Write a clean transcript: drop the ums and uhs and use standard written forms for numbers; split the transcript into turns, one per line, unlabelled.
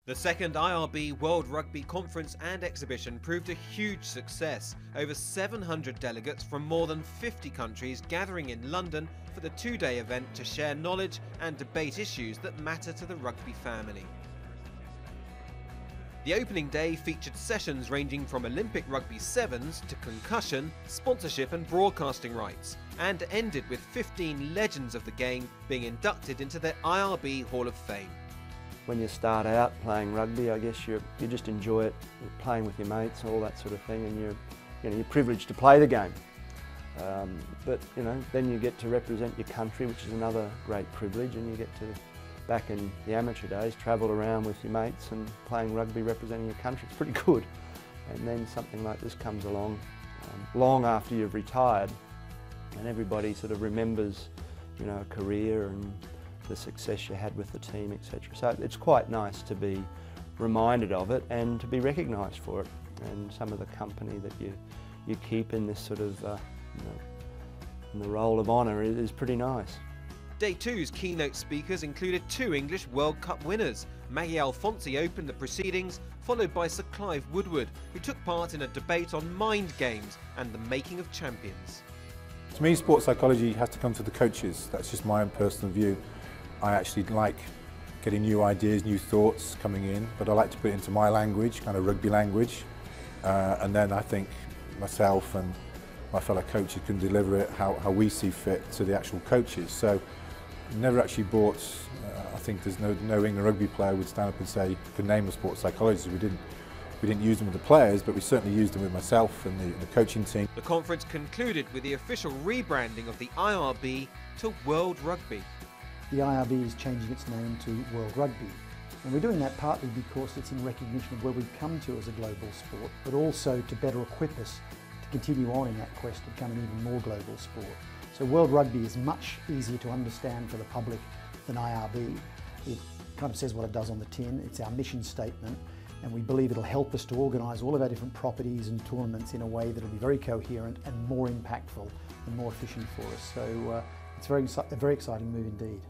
The second IRB World Rugby Conference and Exhibition proved a huge success. Over 700 delegates from more than 50 countries gathering in London for the two-day event to share knowledge and debate issues that matter to the rugby family. The opening day featured sessions ranging from Olympic Rugby Sevens to concussion, sponsorship and broadcasting rights, and ended with 15 legends of the game being inducted into their IRB Hall of Fame.
When you start out playing rugby, I guess you just enjoy it, playing with your mates, all that sort of thing, and you're privileged to play the game. But then you get to represent your country, which is another great privilege, and you get to, back in the amateur days, travel around with your mates and playing rugby representing your country. It's pretty good. And then something like this comes along long after you've retired, and everybody sort of remembers, a career and the success you had with the team, etc. So it's quite nice to be reminded of it and to be recognised for it. And some of the company that you keep in this sort of in the role of honour is pretty nice.
Day two's keynote speakers included two English World Cup winners. Maggie Alfonsi opened the proceedings, followed by Sir Clive Woodward, who took part in a debate on mind games and the making of champions.
To me, sports psychology has to come to the coaches. That's just my own personal view. I actually like getting new ideas, new thoughts coming in, but I like to put it into my language, kind of rugby language, and then I think myself and my fellow coaches can deliver it how we see fit to the actual coaches. So never actually bought, I think there's no England rugby player would stand up and say, could name a sports psychologist. We didn't use them with the players, but we certainly used them with myself and the coaching team.
The conference concluded with the official rebranding of the IRB to World Rugby.
The IRB is changing its name to World Rugby, and we're doing that partly because it's in recognition of where we've come to as a global sport, but also to better equip us to continue on in that quest to become an even more global sport. So World Rugby is much easier to understand for the public than IRB. It kind of says what it does on the tin. It's our mission statement, and we believe it'll help us to organise all of our different properties and tournaments in a way that'll be very coherent and more impactful and more efficient for us. So it's a very exciting move indeed.